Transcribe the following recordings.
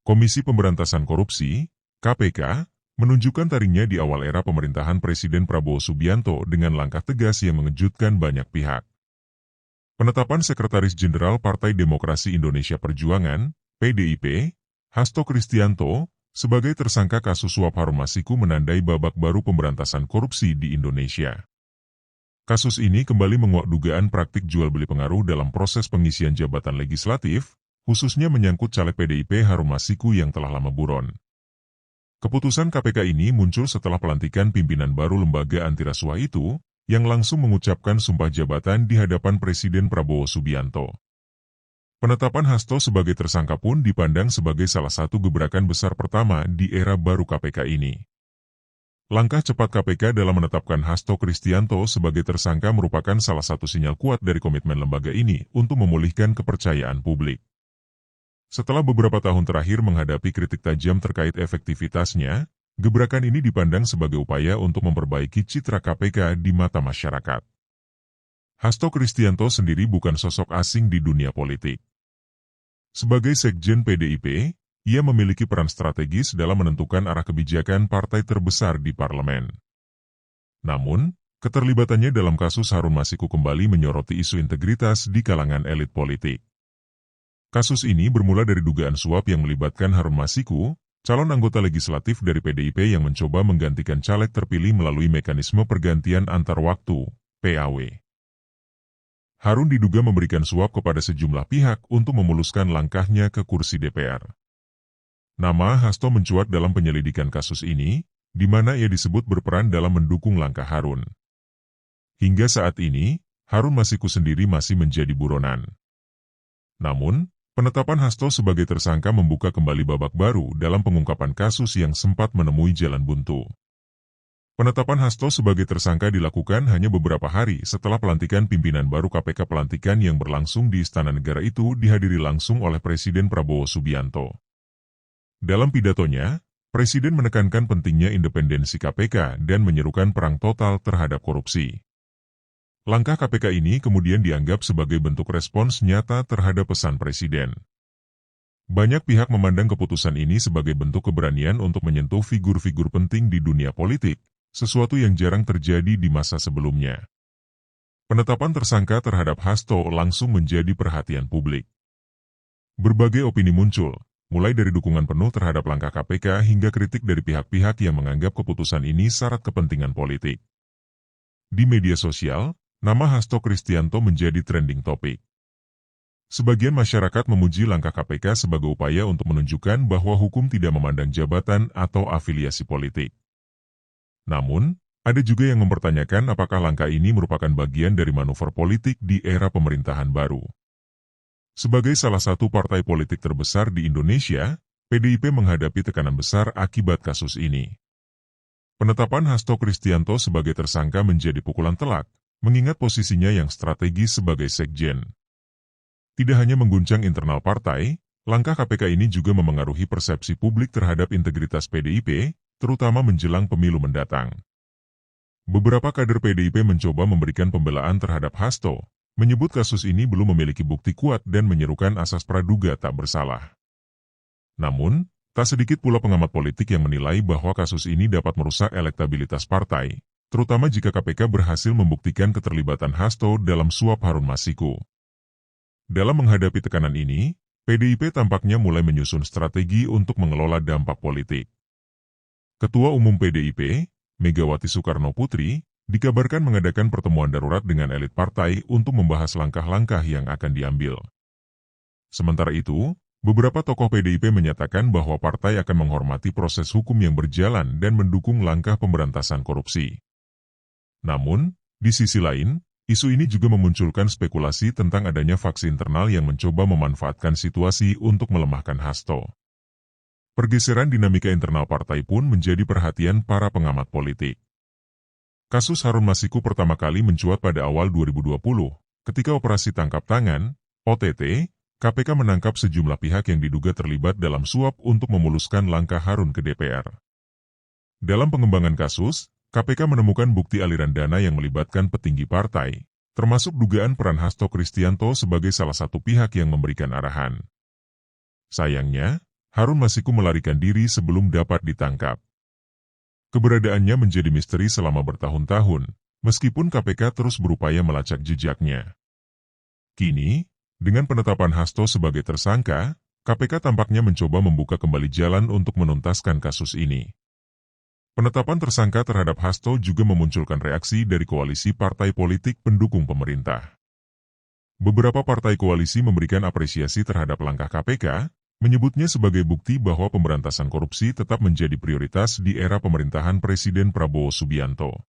Komisi Pemberantasan Korupsi, KPK, menunjukkan taringnya di awal era pemerintahan Presiden Prabowo Subianto dengan langkah tegas yang mengejutkan banyak pihak. Penetapan Sekretaris Jenderal Partai Demokrasi Indonesia Perjuangan, PDIP, Hasto Kristianto, sebagai tersangka kasus suap Harun Masiku menandai babak baru pemberantasan korupsi di Indonesia. Kasus ini kembali menguak dugaan praktik jual-beli pengaruh dalam proses pengisian jabatan legislatif, khususnya menyangkut caleg PDIP Harun Masiku yang telah lama buron. Keputusan KPK ini muncul setelah pelantikan pimpinan baru lembaga antirasuah itu, yang langsung mengucapkan sumpah jabatan di hadapan Presiden Prabowo Subianto. Penetapan Hasto sebagai tersangka pun dipandang sebagai salah satu gebrakan besar pertama di era baru KPK ini. Langkah cepat KPK dalam menetapkan Hasto Kristianto sebagai tersangka merupakan salah satu sinyal kuat dari komitmen lembaga ini untuk memulihkan kepercayaan publik. Setelah beberapa tahun terakhir menghadapi kritik tajam terkait efektivitasnya, gebrakan ini dipandang sebagai upaya untuk memperbaiki citra KPK di mata masyarakat. Hasto Kristianto sendiri bukan sosok asing di dunia politik. Sebagai Sekjen PDIP, ia memiliki peran strategis dalam menentukan arah kebijakan partai terbesar di parlemen. Namun, keterlibatannya dalam kasus Harun Masiku kembali menyoroti isu integritas di kalangan elit politik. Kasus ini bermula dari dugaan suap yang melibatkan Harun Masiku, calon anggota legislatif dari PDIP yang mencoba menggantikan caleg terpilih melalui mekanisme pergantian antar waktu, PAW. Harun diduga memberikan suap kepada sejumlah pihak untuk memuluskan langkahnya ke kursi DPR. Nama Hasto mencuat dalam penyelidikan kasus ini, di mana ia disebut berperan dalam mendukung langkah Harun. Hingga saat ini, Harun Masiku sendiri masih menjadi buronan. Namun, penetapan Hasto sebagai tersangka membuka kembali babak baru dalam pengungkapan kasus yang sempat menemui jalan buntu. Penetapan Hasto sebagai tersangka dilakukan hanya beberapa hari setelah pelantikan pimpinan baru KPK. Pelantikan yang berlangsung di Istana Negara itu dihadiri langsung oleh Presiden Prabowo Subianto. Dalam pidatonya, Presiden menekankan pentingnya independensi KPK dan menyerukan perang total terhadap korupsi. Langkah KPK ini kemudian dianggap sebagai bentuk respons nyata terhadap pesan Presiden. Banyak pihak memandang keputusan ini sebagai bentuk keberanian untuk menyentuh figur-figur penting di dunia politik, sesuatu yang jarang terjadi di masa sebelumnya. Penetapan tersangka terhadap Hasto langsung menjadi perhatian publik. Berbagai opini muncul, mulai dari dukungan penuh terhadap langkah KPK hingga kritik dari pihak-pihak yang menganggap keputusan ini syarat kepentingan politik. Di media sosial, nama Hasto Kristianto menjadi trending topik. Sebagian masyarakat memuji langkah KPK sebagai upaya untuk menunjukkan bahwa hukum tidak memandang jabatan atau afiliasi politik. Namun, ada juga yang mempertanyakan apakah langkah ini merupakan bagian dari manuver politik di era pemerintahan baru. Sebagai salah satu partai politik terbesar di Indonesia, PDIP menghadapi tekanan besar akibat kasus ini. Penetapan Hasto Kristianto sebagai tersangka menjadi pukulan telak, mengingat posisinya yang strategis sebagai sekjen. Tidak hanya mengguncang internal partai, langkah KPK ini juga memengaruhi persepsi publik terhadap integritas PDIP, terutama menjelang pemilu mendatang. Beberapa kader PDIP mencoba memberikan pembelaan terhadap Hasto, menyebut kasus ini belum memiliki bukti kuat dan menyerukan asas praduga tak bersalah. Namun, tak sedikit pula pengamat politik yang menilai bahwa kasus ini dapat merusak elektabilitas partai, terutama jika KPK berhasil membuktikan keterlibatan Hasto dalam suap Harun Masiku. Dalam menghadapi tekanan ini, PDIP tampaknya mulai menyusun strategi untuk mengelola dampak politik. Ketua Umum PDIP, Megawati Soekarnoputri, dikabarkan mengadakan pertemuan darurat dengan elit partai untuk membahas langkah-langkah yang akan diambil. Sementara itu, beberapa tokoh PDIP menyatakan bahwa partai akan menghormati proses hukum yang berjalan dan mendukung langkah pemberantasan korupsi. Namun, di sisi lain, isu ini juga memunculkan spekulasi tentang adanya faksi internal yang mencoba memanfaatkan situasi untuk melemahkan Hasto. Pergeseran dinamika internal partai pun menjadi perhatian para pengamat politik. Kasus Harun Masiku pertama kali mencuat pada awal 2020, ketika operasi tangkap tangan, OTT, KPK menangkap sejumlah pihak yang diduga terlibat dalam suap untuk memuluskan langkah Harun ke DPR. Dalam pengembangan kasus, KPK menemukan bukti aliran dana yang melibatkan petinggi partai, termasuk dugaan peran Hasto Kristianto sebagai salah satu pihak yang memberikan arahan. Sayangnya, Harun Masiku melarikan diri sebelum dapat ditangkap. Keberadaannya menjadi misteri selama bertahun-tahun, meskipun KPK terus berupaya melacak jejaknya. Kini, dengan penetapan Hasto sebagai tersangka, KPK tampaknya mencoba membuka kembali jalan untuk menuntaskan kasus ini. Penetapan tersangka terhadap Hasto juga memunculkan reaksi dari koalisi partai politik pendukung pemerintah. Beberapa partai koalisi memberikan apresiasi terhadap langkah KPK, menyebutnya sebagai bukti bahwa pemberantasan korupsi tetap menjadi prioritas di era pemerintahan Presiden Prabowo Subianto.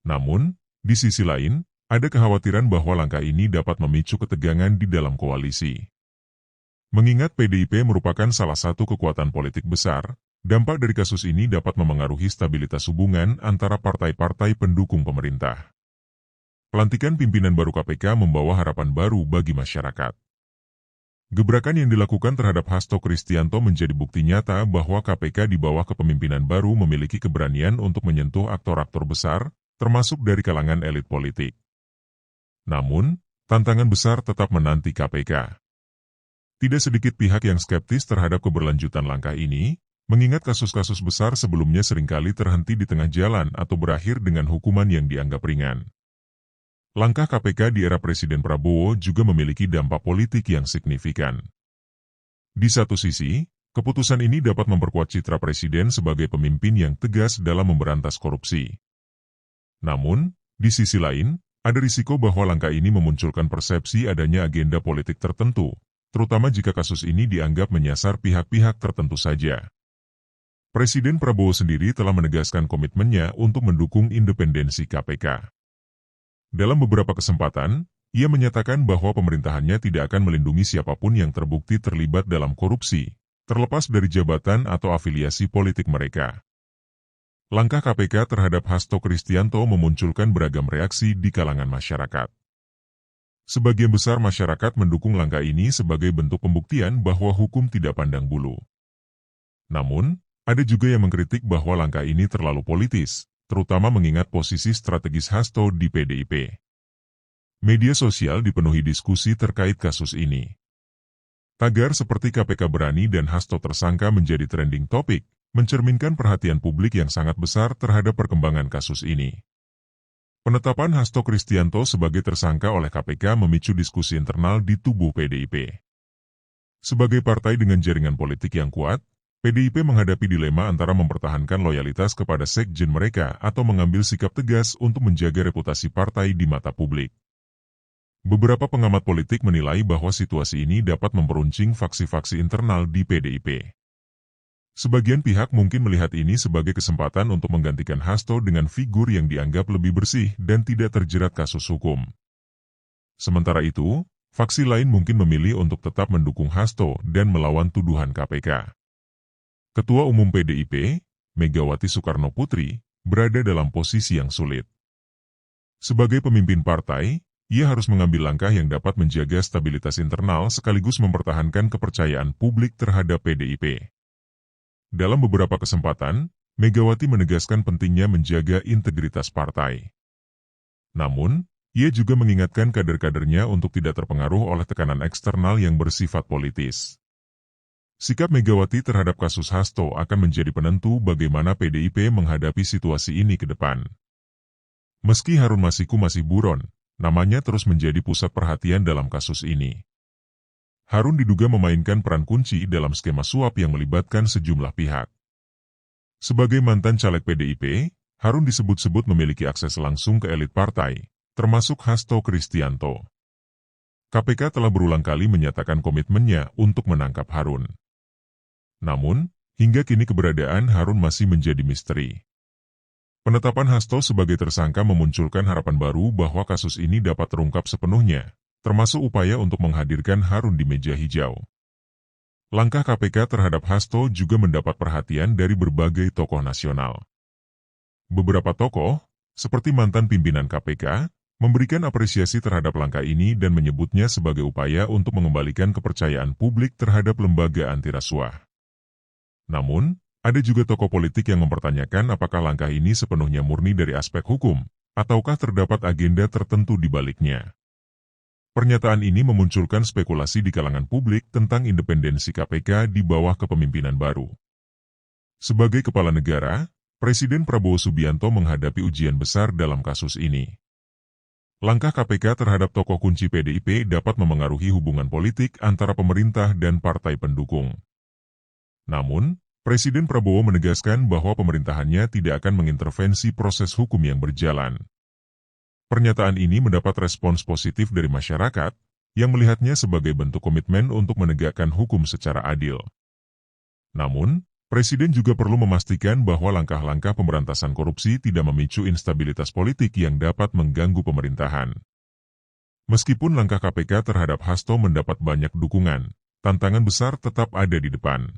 Namun, di sisi lain, ada kekhawatiran bahwa langkah ini dapat memicu ketegangan di dalam koalisi. Mengingat PDIP merupakan salah satu kekuatan politik besar, dampak dari kasus ini dapat memengaruhi stabilitas hubungan antara partai-partai pendukung pemerintah. Pelantikan pimpinan baru KPK membawa harapan baru bagi masyarakat. Gebrakan yang dilakukan terhadap Hasto Kristianto menjadi bukti nyata bahwa KPK di bawah kepemimpinan baru memiliki keberanian untuk menyentuh aktor-aktor besar, termasuk dari kalangan elit politik. Namun, tantangan besar tetap menanti KPK. Tidak sedikit pihak yang skeptis terhadap keberlanjutan langkah ini, mengingat kasus-kasus besar sebelumnya seringkali terhenti di tengah jalan atau berakhir dengan hukuman yang dianggap ringan. Langkah KPK di era Presiden Prabowo juga memiliki dampak politik yang signifikan. Di satu sisi, keputusan ini dapat memperkuat citra Presiden sebagai pemimpin yang tegas dalam memberantas korupsi. Namun, di sisi lain, ada risiko bahwa langkah ini memunculkan persepsi adanya agenda politik tertentu, terutama jika kasus ini dianggap menyasar pihak-pihak tertentu saja. Presiden Prabowo sendiri telah menegaskan komitmennya untuk mendukung independensi KPK. Dalam beberapa kesempatan, ia menyatakan bahwa pemerintahannya tidak akan melindungi siapapun yang terbukti terlibat dalam korupsi, terlepas dari jabatan atau afiliasi politik mereka. Langkah KPK terhadap Hasto Kristianto memunculkan beragam reaksi di kalangan masyarakat. Sebagian besar masyarakat mendukung langkah ini sebagai bentuk pembuktian bahwa hukum tidak pandang bulu. Namun, ada juga yang mengkritik bahwa langkah ini terlalu politis, terutama mengingat posisi strategis Hasto di PDIP. Media sosial dipenuhi diskusi terkait kasus ini. Tagar seperti KPK berani dan Hasto tersangka menjadi trending topik, mencerminkan perhatian publik yang sangat besar terhadap perkembangan kasus ini. Penetapan Hasto Kristianto sebagai tersangka oleh KPK memicu diskusi internal di tubuh PDIP. Sebagai partai dengan jaringan politik yang kuat, PDIP menghadapi dilema antara mempertahankan loyalitas kepada sekjen mereka atau mengambil sikap tegas untuk menjaga reputasi partai di mata publik. Beberapa pengamat politik menilai bahwa situasi ini dapat memperuncing faksi-faksi internal di PDIP. Sebagian pihak mungkin melihat ini sebagai kesempatan untuk menggantikan Hasto dengan figur yang dianggap lebih bersih dan tidak terjerat kasus hukum. Sementara itu, faksi lain mungkin memilih untuk tetap mendukung Hasto dan melawan tuduhan KPK. Ketua Umum PDIP, Megawati Soekarnoputri, berada dalam posisi yang sulit. Sebagai pemimpin partai, ia harus mengambil langkah yang dapat menjaga stabilitas internal sekaligus mempertahankan kepercayaan publik terhadap PDIP. Dalam beberapa kesempatan, Megawati menegaskan pentingnya menjaga integritas partai. Namun, ia juga mengingatkan kader-kadernya untuk tidak terpengaruh oleh tekanan eksternal yang bersifat politis. Sikap Megawati terhadap kasus Hasto akan menjadi penentu bagaimana PDIP menghadapi situasi ini ke depan. Meski Harun Masiku masih buron, namanya terus menjadi pusat perhatian dalam kasus ini. Harun diduga memainkan peran kunci dalam skema suap yang melibatkan sejumlah pihak. Sebagai mantan caleg PDIP, Harun disebut-sebut memiliki akses langsung ke elit partai, termasuk Hasto Kristianto. KPK telah berulang kali menyatakan komitmennya untuk menangkap Harun. Namun, hingga kini keberadaan Harun masih menjadi misteri. Penetapan Hasto sebagai tersangka memunculkan harapan baru bahwa kasus ini dapat terungkap sepenuhnya, termasuk upaya untuk menghadirkan Harun di meja hijau. Langkah KPK terhadap Hasto juga mendapat perhatian dari berbagai tokoh nasional. Beberapa tokoh, seperti mantan pimpinan KPK, memberikan apresiasi terhadap langkah ini dan menyebutnya sebagai upaya untuk mengembalikan kepercayaan publik terhadap lembaga anti rasuah. Namun, ada juga tokoh politik yang mempertanyakan apakah langkah ini sepenuhnya murni dari aspek hukum, ataukah terdapat agenda tertentu di baliknya. Pernyataan ini memunculkan spekulasi di kalangan publik tentang independensi KPK di bawah kepemimpinan baru. Sebagai kepala negara, Presiden Prabowo Subianto menghadapi ujian besar dalam kasus ini. Langkah KPK terhadap tokoh kunci PDIP dapat memengaruhi hubungan politik antara pemerintah dan partai pendukung. Namun, Presiden Prabowo menegaskan bahwa pemerintahannya tidak akan mengintervensi proses hukum yang berjalan. Pernyataan ini mendapat respons positif dari masyarakat, yang melihatnya sebagai bentuk komitmen untuk menegakkan hukum secara adil. Namun, Presiden juga perlu memastikan bahwa langkah-langkah pemberantasan korupsi tidak memicu instabilitas politik yang dapat mengganggu pemerintahan. Meskipun langkah KPK terhadap Hasto mendapat banyak dukungan, tantangan besar tetap ada di depan.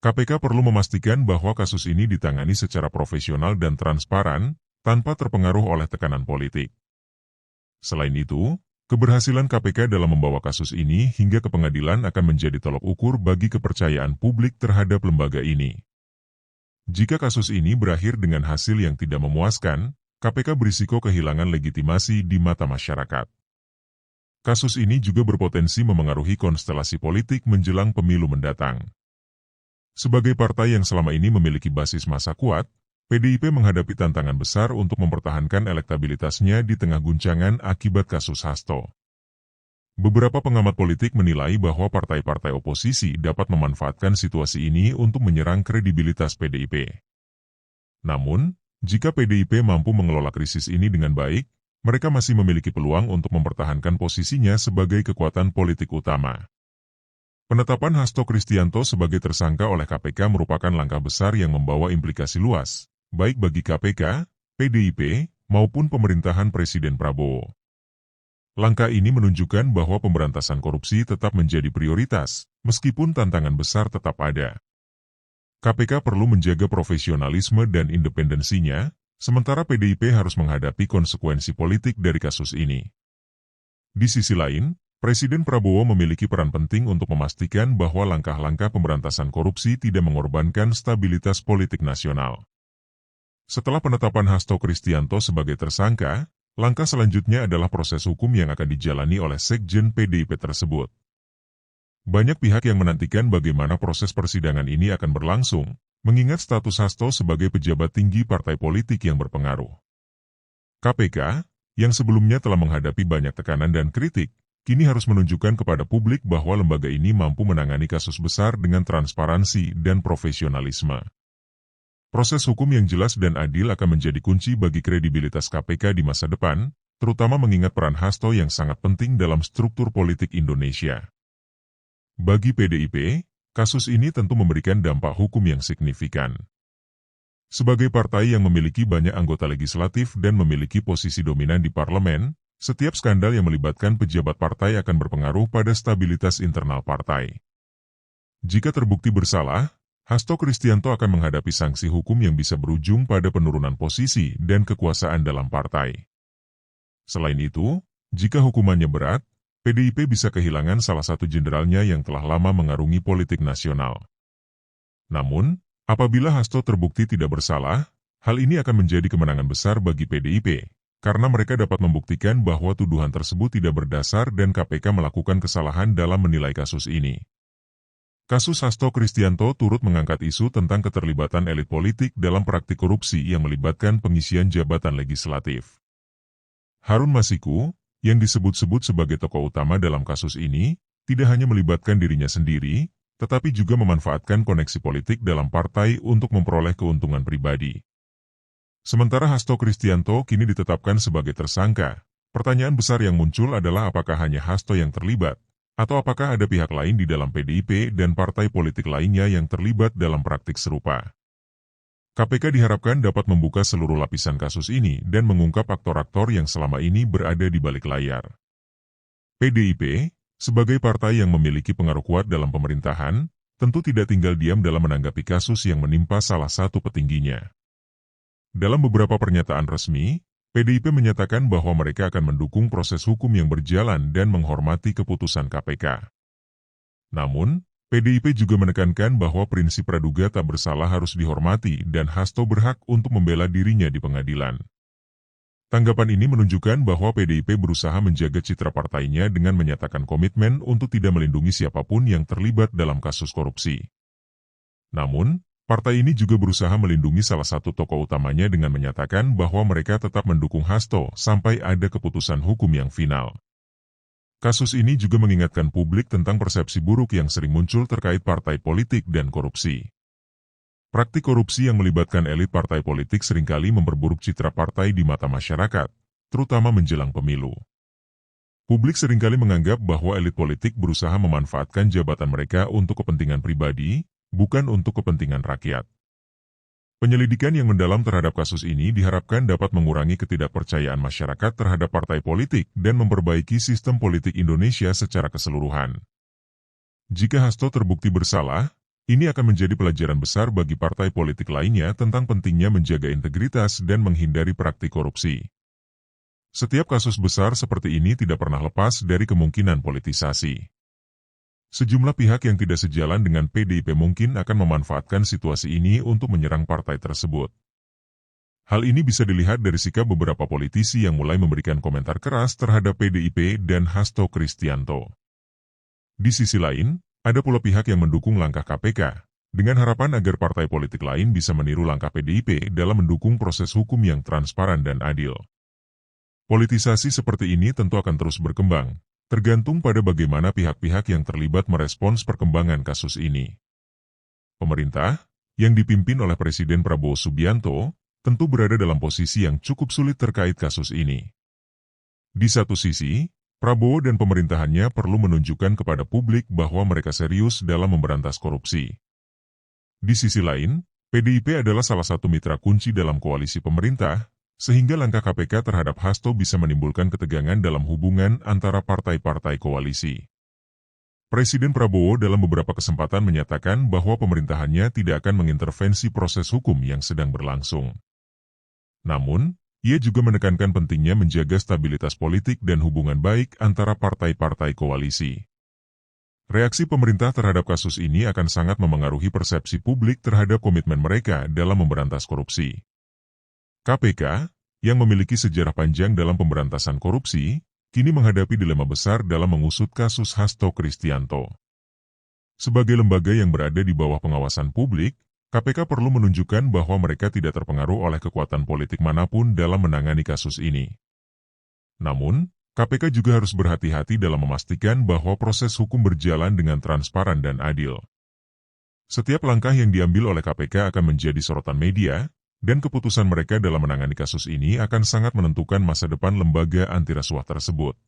KPK perlu memastikan bahwa kasus ini ditangani secara profesional dan transparan, tanpa terpengaruh oleh tekanan politik. Selain itu, keberhasilan KPK dalam membawa kasus ini hingga ke pengadilan akan menjadi tolok ukur bagi kepercayaan publik terhadap lembaga ini. Jika kasus ini berakhir dengan hasil yang tidak memuaskan, KPK berisiko kehilangan legitimasi di mata masyarakat. Kasus ini juga berpotensi memengaruhi konstelasi politik menjelang pemilu mendatang. Sebagai partai yang selama ini memiliki basis massa kuat, PDIP menghadapi tantangan besar untuk mempertahankan elektabilitasnya di tengah guncangan akibat kasus Hasto. Beberapa pengamat politik menilai bahwa partai-partai oposisi dapat memanfaatkan situasi ini untuk menyerang kredibilitas PDIP. Namun, jika PDIP mampu mengelola krisis ini dengan baik, mereka masih memiliki peluang untuk mempertahankan posisinya sebagai kekuatan politik utama. Penetapan Hasto Kristianto sebagai tersangka oleh KPK merupakan langkah besar yang membawa implikasi luas, baik bagi KPK, PDIP, maupun pemerintahan Presiden Prabowo. Langkah ini menunjukkan bahwa pemberantasan korupsi tetap menjadi prioritas, meskipun tantangan besar tetap ada. KPK perlu menjaga profesionalisme dan independensinya, sementara PDIP harus menghadapi konsekuensi politik dari kasus ini. Di sisi lain, Presiden Prabowo memiliki peran penting untuk memastikan bahwa langkah-langkah pemberantasan korupsi tidak mengorbankan stabilitas politik nasional. Setelah penetapan Hasto Kristianto sebagai tersangka, langkah selanjutnya adalah proses hukum yang akan dijalani oleh Sekjen PDIP tersebut. Banyak pihak yang menantikan bagaimana proses persidangan ini akan berlangsung, mengingat status Hasto sebagai pejabat tinggi partai politik yang berpengaruh. KPK, yang sebelumnya telah menghadapi banyak tekanan dan kritik, kini harus menunjukkan kepada publik bahwa lembaga ini mampu menangani kasus besar dengan transparansi dan profesionalisme. Proses hukum yang jelas dan adil akan menjadi kunci bagi kredibilitas KPK di masa depan, terutama mengingat peran Hasto yang sangat penting dalam struktur politik Indonesia. Bagi PDIP, kasus ini tentu memberikan dampak hukum yang signifikan. Sebagai partai yang memiliki banyak anggota legislatif dan memiliki posisi dominan di parlemen, setiap skandal yang melibatkan pejabat partai akan berpengaruh pada stabilitas internal partai. Jika terbukti bersalah, Hasto Kristianto akan menghadapi sanksi hukum yang bisa berujung pada penurunan posisi dan kekuasaan dalam partai. Selain itu, jika hukumannya berat, PDIP bisa kehilangan salah satu jenderalnya yang telah lama mengarungi politik nasional. Namun, apabila Hasto terbukti tidak bersalah, hal ini akan menjadi kemenangan besar bagi PDIP, karena mereka dapat membuktikan bahwa tuduhan tersebut tidak berdasar dan KPK melakukan kesalahan dalam menilai kasus ini. Kasus Hasto Kristianto turut mengangkat isu tentang keterlibatan elit politik dalam praktik korupsi yang melibatkan pengisian jabatan legislatif. Harun Masiku, yang disebut-sebut sebagai tokoh utama dalam kasus ini, tidak hanya melibatkan dirinya sendiri, tetapi juga memanfaatkan koneksi politik dalam partai untuk memperoleh keuntungan pribadi. Sementara Hasto Kristianto kini ditetapkan sebagai tersangka, pertanyaan besar yang muncul adalah apakah hanya Hasto yang terlibat, atau apakah ada pihak lain di dalam PDIP dan partai politik lainnya yang terlibat dalam praktik serupa. KPK diharapkan dapat membuka seluruh lapisan kasus ini dan mengungkap aktor-aktor yang selama ini berada di balik layar. PDIP, sebagai partai yang memiliki pengaruh kuat dalam pemerintahan, tentu tidak tinggal diam dalam menanggapi kasus yang menimpa salah satu petingginya. Dalam beberapa pernyataan resmi, PDIP menyatakan bahwa mereka akan mendukung proses hukum yang berjalan dan menghormati keputusan KPK. Namun, PDIP juga menekankan bahwa prinsip praduga tak bersalah harus dihormati dan Hasto berhak untuk membela dirinya di pengadilan. Tanggapan ini menunjukkan bahwa PDIP berusaha menjaga citra partainya dengan menyatakan komitmen untuk tidak melindungi siapapun yang terlibat dalam kasus korupsi. Namun, partai ini juga berusaha melindungi salah satu tokoh utamanya dengan menyatakan bahwa mereka tetap mendukung Hasto sampai ada keputusan hukum yang final. Kasus ini juga mengingatkan publik tentang persepsi buruk yang sering muncul terkait partai politik dan korupsi. Praktik korupsi yang melibatkan elit partai politik seringkali memperburuk citra partai di mata masyarakat, terutama menjelang pemilu. Publik seringkali menganggap bahwa elit politik berusaha memanfaatkan jabatan mereka untuk kepentingan pribadi, bukan untuk kepentingan rakyat. Penyelidikan yang mendalam terhadap kasus ini diharapkan dapat mengurangi ketidakpercayaan masyarakat terhadap partai politik dan memperbaiki sistem politik Indonesia secara keseluruhan. Jika Hasto terbukti bersalah, ini akan menjadi pelajaran besar bagi partai politik lainnya tentang pentingnya menjaga integritas dan menghindari praktik korupsi. Setiap kasus besar seperti ini tidak pernah lepas dari kemungkinan politisasi. Sejumlah pihak yang tidak sejalan dengan PDIP mungkin akan memanfaatkan situasi ini untuk menyerang partai tersebut. Hal ini bisa dilihat dari sikap beberapa politisi yang mulai memberikan komentar keras terhadap PDIP dan Hasto Kristianto. Di sisi lain, ada pula pihak yang mendukung langkah KPK, dengan harapan agar partai politik lain bisa meniru langkah PDIP dalam mendukung proses hukum yang transparan dan adil. Politisasi seperti ini tentu akan terus berkembang, tergantung pada bagaimana pihak-pihak yang terlibat merespons perkembangan kasus ini. Pemerintah, yang dipimpin oleh Presiden Prabowo Subianto, tentu berada dalam posisi yang cukup sulit terkait kasus ini. Di satu sisi, Prabowo dan pemerintahannya perlu menunjukkan kepada publik bahwa mereka serius dalam memberantas korupsi. Di sisi lain, PDIP adalah salah satu mitra kunci dalam koalisi pemerintah, sehingga langkah KPK terhadap Hasto bisa menimbulkan ketegangan dalam hubungan antara partai-partai koalisi. Presiden Prabowo dalam beberapa kesempatan menyatakan bahwa pemerintahannya tidak akan mengintervensi proses hukum yang sedang berlangsung. Namun, ia juga menekankan pentingnya menjaga stabilitas politik dan hubungan baik antara partai-partai koalisi. Reaksi pemerintah terhadap kasus ini akan sangat memengaruhi persepsi publik terhadap komitmen mereka dalam memberantas korupsi. KPK, yang memiliki sejarah panjang dalam pemberantasan korupsi, kini menghadapi dilema besar dalam mengusut kasus Hasto Kristianto. Sebagai lembaga yang berada di bawah pengawasan publik, KPK perlu menunjukkan bahwa mereka tidak terpengaruh oleh kekuatan politik manapun dalam menangani kasus ini. Namun, KPK juga harus berhati-hati dalam memastikan bahwa proses hukum berjalan dengan transparan dan adil. Setiap langkah yang diambil oleh KPK akan menjadi sorotan media, dan keputusan mereka dalam menangani kasus ini akan sangat menentukan masa depan lembaga anti rasuah tersebut.